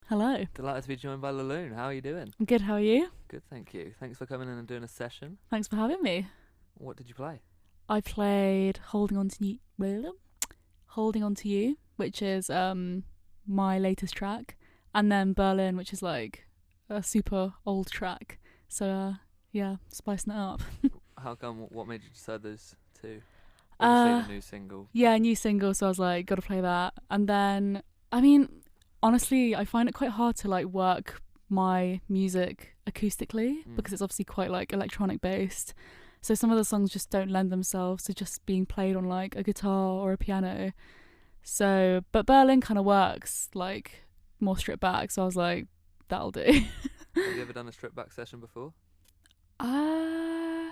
Hello. Delighted to be joined by Lune. How are you doing? I'm good, how are you? Good, thank you. Thanks for coming in and doing a session. Thanks for having me. What did you play? I played Holding On To You, which is my latest track, and then Berlin, which is like a super old track. So yeah, spicing it up. How come? What made you decide those two? Uh Obviously, the new single. yeah, new single, so I was like, gotta play that. And then I mean, honestly, I find it quite hard to like work my music acoustically because it's obviously quite like electronic based. So some of the songs just don't lend themselves to just being played on like a guitar or a piano. So, but Berlin kind of works like more stripped back. So I was like, that'll do. Have you ever done a stripped back session before? uh,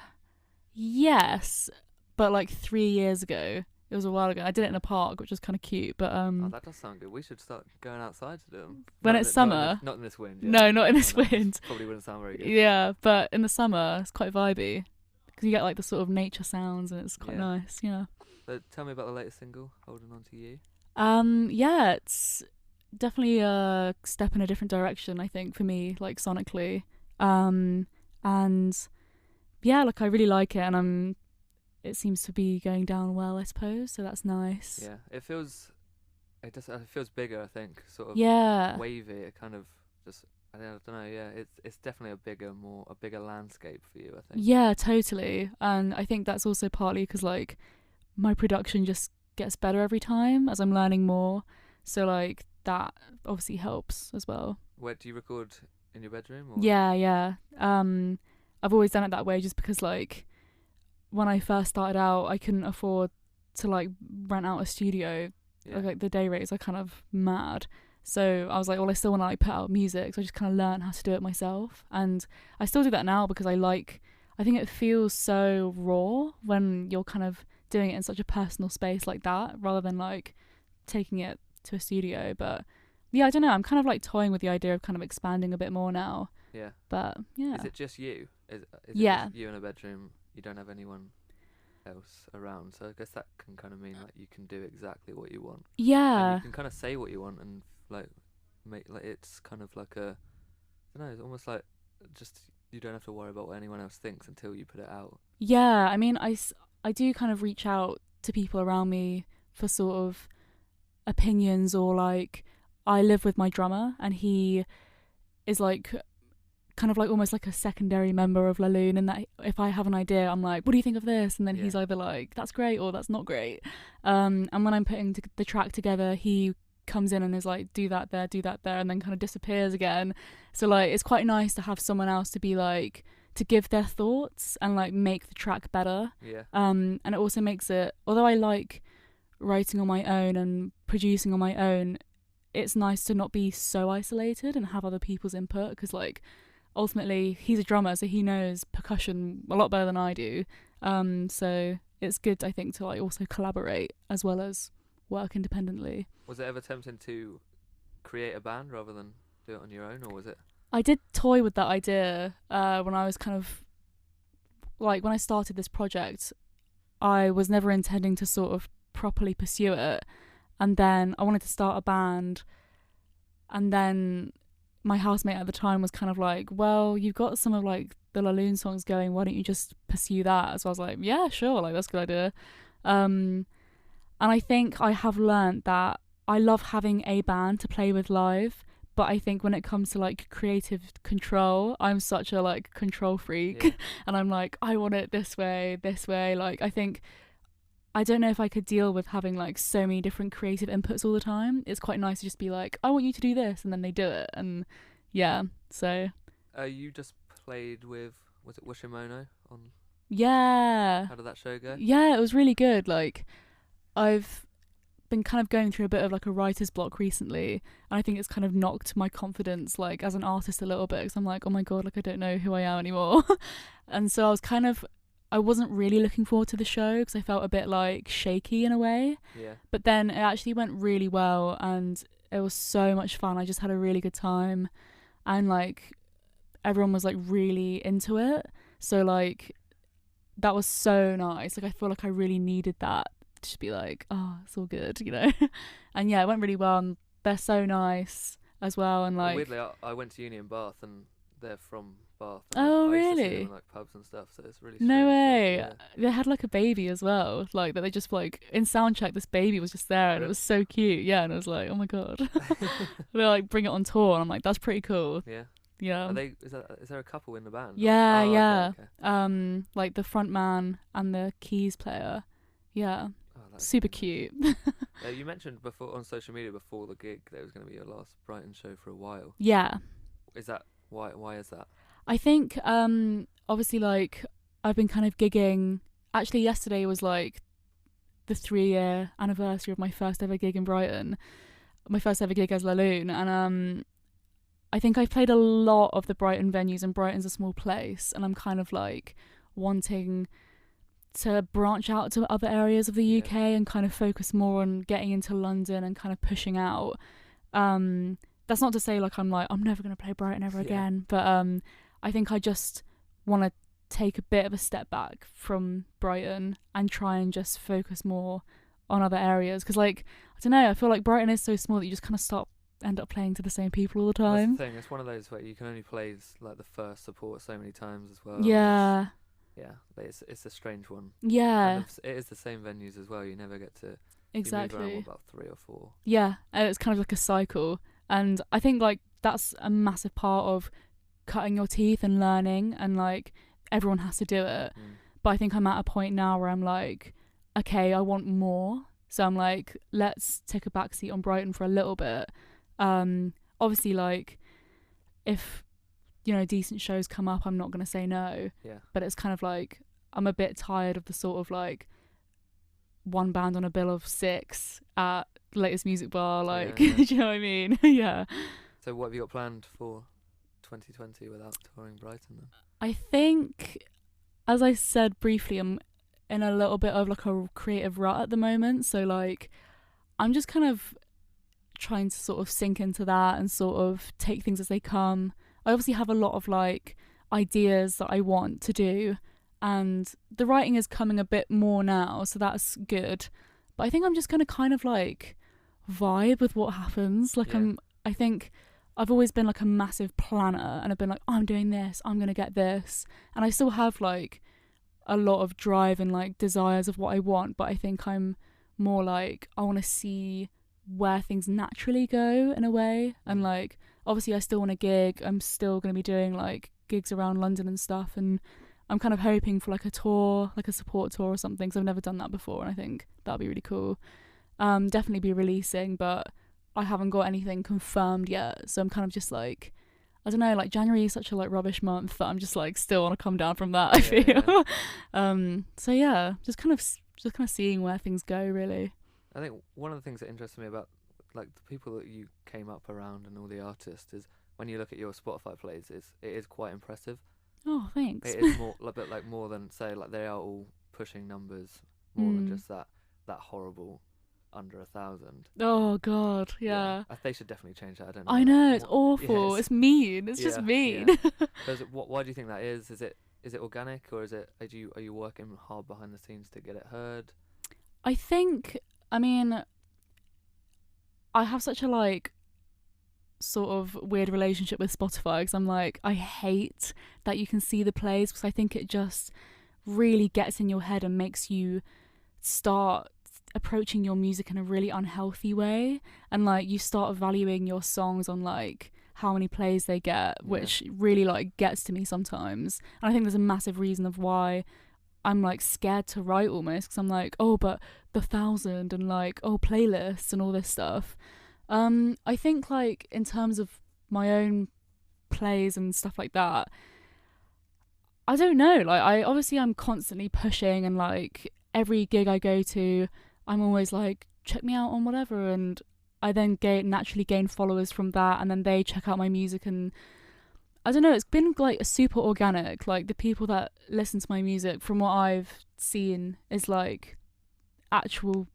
yes, but like 3 years ago. It was a while ago. I did it in a park, which was kind of cute. But Oh, that does sound good. We should start going outside to do them. when it's summer, Not in this wind. Yeah. no, not in this No, wind. probably wouldn't sound very good. Yeah, but in the summer, it's quite vibey because you get like the sort of nature sounds, and it's quite Yeah. nice. Yeah. But tell me about the latest single, "Holding On To You." Yeah, it's definitely a step in a different direction, I think, for me, like sonically. And yeah, like I really like it, and it seems to be going down well, I suppose. So that's nice. Yeah, it feels bigger. I think sort of Yeah. wavy. It kind of just I don't know. Yeah, it's definitely a bigger landscape for you. I think. Yeah, totally. And I think that's also partly because like my production just gets better every time as I'm learning more. So like that obviously helps as well. Where do you record in your bedroom or? Yeah, yeah. I've always done it that way just because like when I first started out, I couldn't afford to like rent out a studio. Yeah. Like the day rates are kind of mad. So I was like, well, I still want to like put out music. So I just kind of learned how to do it myself, and I still do that now because I think it feels so raw when you're kind of doing it in such a personal space like that, rather than like taking it to a studio. But yeah, I don't know. I'm kind of like toying with the idea of kind of expanding a bit more now. Yeah. But yeah, Is it just you? Is it yeah, just you in a bedroom? You don't have anyone else around, so I guess that can kind of mean like you can do exactly what you want, and yeah. you can kind of say what you want and like make like it's kind of like a I don't know. It's almost like just you don't have to worry about what anyone else thinks until you put it out. Yeah, I mean, I do kind of reach out to people around me for sort of opinions, or like I live with my drummer and he is like kind of like almost like a secondary member of La Lune, and that if I have an idea, I'm like, what do you think of this? And then Yeah. he's either like, that's great or that's not great. And when I'm putting the track together, he comes in and is like, do that there, and then kind of disappears again. So like it's quite nice to have someone else to be like to give their thoughts and like make the track better. Yeah. And it also makes it, although I like writing on my own and producing on my own, it's nice to not be so isolated and have other people's input, because like ultimately he's a drummer, so he knows percussion a lot better than I do. So it's good, I think, to like also collaborate as well as work independently. Was it ever tempting to create a band rather than do it on your own, or was it? I did toy with that idea when I was kind of like, when I started this project, I was never intending to sort of properly pursue it. And then I wanted to start a band. And then my housemate at the time was kind of like, well, you've got some of like the La Lune songs going. Why don't you just pursue that? So I was like, yeah, sure. Like, that's a good idea. And I think I have learned that I love having a band to play with live. But I think when it comes to like creative control, I'm such a like control freak. Yeah. And I'm like, I want it this way, this way. Like, I think I don't know if I could deal with having like so many different creative inputs all the time. It's quite nice to just be like, I want you to do this, and then they do it. And yeah, so You just played with was it Wishimono on? yeah. How did that show go? Yeah, it was really good. Like, I've been kind of going through a bit of like a writer's block recently, and I think it's kind of knocked my confidence like as an artist a little bit, because I'm like, oh my god, like I don't know who I am anymore. And so I wasn't really looking forward to the show because I felt a bit like shaky in a way. Yeah. But then it actually went really well, and it was so much fun. I just had a really good time, and like everyone was like really into it. So like that was so nice. Like I feel like I really needed that to just be like, oh, it's all good, you know. And yeah, it went really well. And they're so nice. as well, and like. Weirdly, I went to uni in Bath, and they're from Bath. And Oh I used to see them really? in like pubs and stuff. So it's really No strange. way. Yeah. They had like a baby as well. Like that they just like in soundcheck this baby was just there and it Really? was so cute. Yeah, and I was like, oh my god. They're like bring it on tour and I'm like, that's pretty cool. Yeah. Yeah. Are they? Is there a couple in the band? Yeah, Oh, yeah. Okay, okay. Like the front man and the keys player. Yeah. Oh, that's Super amazing. cute. You mentioned before on social media before the gig that it was going to be your last Brighton show for a while. Yeah. Is that why? Why is that? I think obviously like I've been kind of gigging. Actually yesterday was like the 3-year anniversary of my first ever gig in Brighton. My first ever gig as La Lune, and I think I've played a lot of the Brighton venues, and Brighton's a small place, and I'm kind of like wanting to branch out to other areas of the Yeah. UK and kind of focus more on getting into London and kind of pushing out. That's not to say like I'm never going to play Brighton ever Yeah. again, but I think I just want to take a bit of a step back from Brighton and try and just focus more on other areas, because like I don't know, I feel like Brighton is so small that you just kind of end up playing to the same people all the That's time. the thing. It's one of those where you can only play like the first support so many times as well. Yeah. Yeah. It's a strange one. Yeah. And it is the same venues as well. You never get to. Exactly. You move around about 3 or 4. Yeah, and it's kind of like a cycle. And I think like that's a massive part of cutting your teeth and learning, and like everyone has to do it. But I think I'm at a point now where I'm like, okay, I want more. So I'm like, let's take a backseat on Brighton for a little bit. Obviously like if decent shows come up, I'm not going to say no. Yeah. But it's kind of like I'm a bit tired of the sort of like one band on a bill of 6 at latest music bar, like Yeah. do you know what I mean? Yeah. So what have you got planned for 2020 without touring Brighton then? I think, as I said briefly, I'm in a little bit of like a creative rut at the moment, so like I'm just kind of trying to sort of sink into that and sort of take things as they come. I obviously have a lot of like ideas that I want to do, and the writing is coming a bit more now, so that's good. But I think I'm just going to kind of like vibe with what happens. Like Yeah. I think I've always been like a massive planner, and I've been like, oh, I'm doing this, I'm going to get this. And I still have like a lot of drive and like desires of what I want, but I think I'm more like I want to see where things naturally go in a way. And like obviously I still want to gig, I'm still going to be doing like gigs around London and stuff, and I'm kind of hoping for like a tour, like a support tour or something, because I've never done that before, and I think that'd be really cool. Definitely be releasing, but I haven't got anything confirmed yet, so I'm kind of just like, I don't know, like January is such a like rubbish month that I'm just like still want to come down from that. I feel. Yeah. So yeah, just kind of seeing where things go, really. I think one of the things that interests me about like the people that you came up around and all the artists is when you look at your Spotify plays, it is quite impressive. Oh, thanks. It is more a bit like more than say like they are all pushing numbers more than just that horrible under 1,000. Oh God, yeah. They should definitely change that. I don't know. I know, it's Yeah, awful. It's mean. It's just mean. Yeah. Why do you think that is? Is it organic, or are you working hard behind the scenes to get it heard? I think, I mean, I have such a like sort of weird relationship with Spotify, because I'm like, I hate that you can see the plays, because I think it just really gets in your head and makes you start approaching your music in a really unhealthy way, and like you start valuing your songs on like how many plays they get, which really like gets to me sometimes. And I think there's a massive reason of why I'm like scared to write almost, because I'm like, oh, but the 1,000 and like, oh, playlists and all this stuff. I think like in terms of my own plays and stuff like that, I don't know, like I'm constantly pushing, and like every gig I go to, I'm always like, check me out on whatever, and I then naturally gain followers from that, and then they check out my music, and I don't know, it's been like super organic. Like the people that listen to my music, from what I've seen, is like actual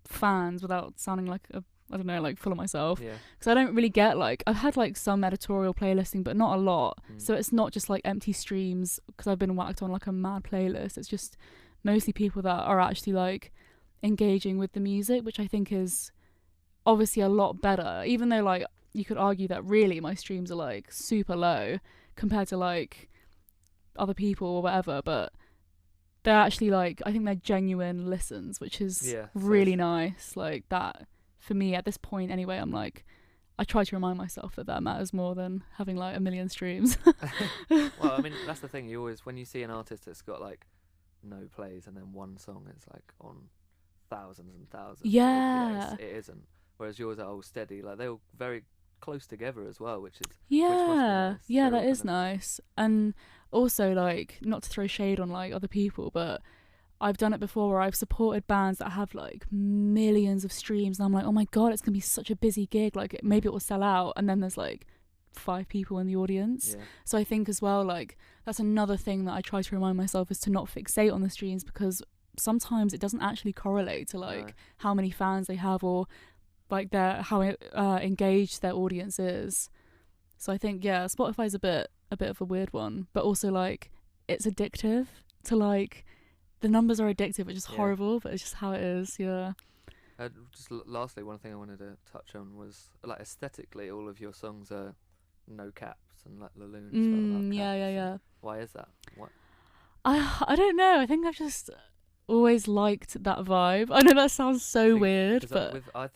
fans, without sounding like I don't know, like full of myself. Yeah. Because I don't really get like, I've had like some editorial playlisting, but not a lot. So it's not just like empty streams, because I've been whacked on like a mad playlist. It's just mostly people that are actually like engaging with the music, which I think is obviously a lot better. Even though like you could argue that really my streams are like super low compared to like other people or whatever, but they're actually like, I think they're genuine listens, which is really nice. Like that for me at this point anyway, I'm like, I try to remind myself that matters more than having like 1 million streams. Well, I mean, that's the thing. You always, when you see an artist that's got like no plays and then one song is like on thousands and thousands. Yeah. It isn't. Whereas yours are all steady. Like they're all very close together as well, which must Yeah, be nice. yeah, They're that all is kind nice. And also, like, not to throw shade on like other people, but I've done it before where I've supported bands that have like millions of streams, and I'm like, oh my god, it's gonna be such a busy gig. Like maybe it will sell out, and then there's like 5 people in the audience. Yeah. So I think as well, like that's another thing that I try to remind myself is to not fixate on the streams, because sometimes it doesn't actually correlate to like how many fans they have or like how engaged their audience is. So I think Spotify's a bit of a weird one, but also like it's addictive to like the numbers are addictive, which is horrible, but it's just how it is. Lastly, one thing I wanted to touch on was like aesthetically, all of your songs are no caps and like Laloons. Yeah. Why is that? What? I don't know. I think I've just always liked that vibe. I know that sounds so weird, but I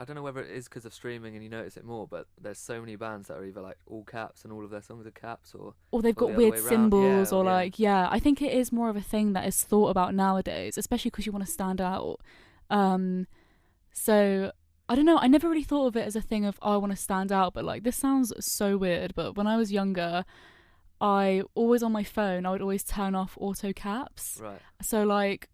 don't know whether it is because of streaming and you notice it more, but there's so many bands that are either like all caps and all of their songs are caps, or they've got weird symbols, or like I think it is more of a thing that is thought about nowadays, especially because you want to stand out. So I don't know, I never really thought of it as a thing of I want to stand out, but like this sounds so weird, but when I was younger, I always on my phone I would always turn off auto caps. Right. So like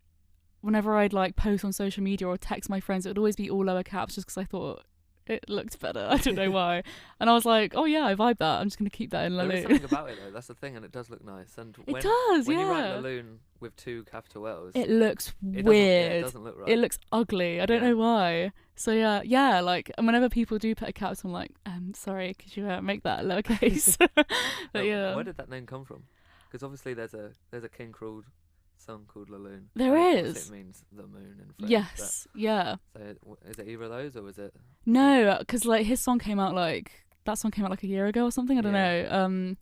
whenever I'd like post on social media or text my friends, it would always be all lower caps just because I thought it looked better. I don't know why. And I was like, oh yeah, I vibe that. I'm just going to keep that in Laloon. There is something about it though, that's the thing, and it does look nice. And it does, when you write Laloon with 2 capital L's, it looks weird. It doesn't look right. It looks ugly. I don't know why. So yeah, like, and whenever people do put a caps, I'm like, sorry, could you make that lowercase? But where did that name come from? Because obviously there's a King Cruel song called Laloon. There is. It means the moon in French. Yes, yeah. So is it either of those, or was it? No, because like his song came out like a year ago or something. I don't know.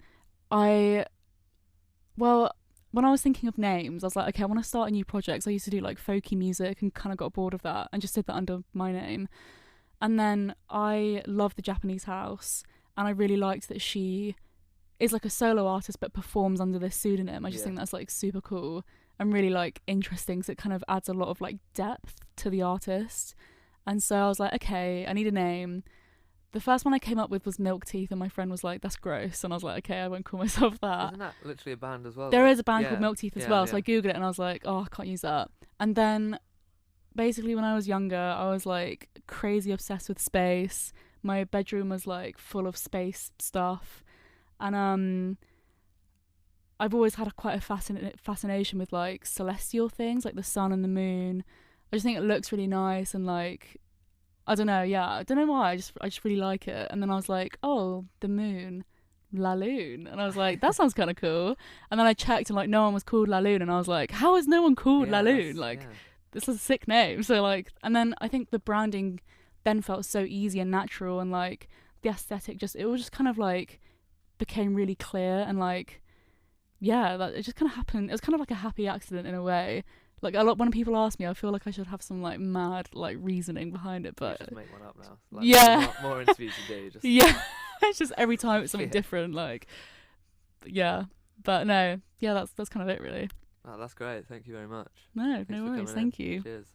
When I was thinking of names, I was like, okay, I want to start a new project. So I used to do like folky music and kind of got bored of that and just did that under my name. And then I loved the Japanese house, and I really liked that she is like a solo artist but performs under this pseudonym. I just think that's like super cool and really like interesting, because it kind of adds a lot of like depth to the artist. And so I was like, okay, I need a name. The first one I came up with was Milk Teeth, and my friend was like, that's gross. And I was like, okay, I won't call myself that. Isn't that literally a band as well? There is a band called Milk Teeth as well. So I googled it and I was like, oh, I can't use that. And then basically when I was younger, I was like crazy obsessed with space. My bedroom was like full of space stuff. And I've always had quite a fascination with like celestial things, like the sun and the moon. I just think it looks really nice, and like I don't know why, I just really like it. And then I was like, oh, the moon, Laloon, and I was like, that sounds kind of cool. And then I checked and like no one was called Laloon, and I was like, how is no one called Laloon? Like this is a sick name. So like, and then I think the branding then felt so easy and natural, and like the aesthetic it all just kind of like became really clear, and like it just kind of happened. It was kind of like a happy accident in a way. Like a lot when people ask me, I feel like I should have some like mad like reasoning behind it, but you just make one up now. Like, more interviews you do. Just it's just every time it's something different. Like but no, that's kind of it really. Oh, that's great. Thank you very much. No worries. Thank you. Cheers.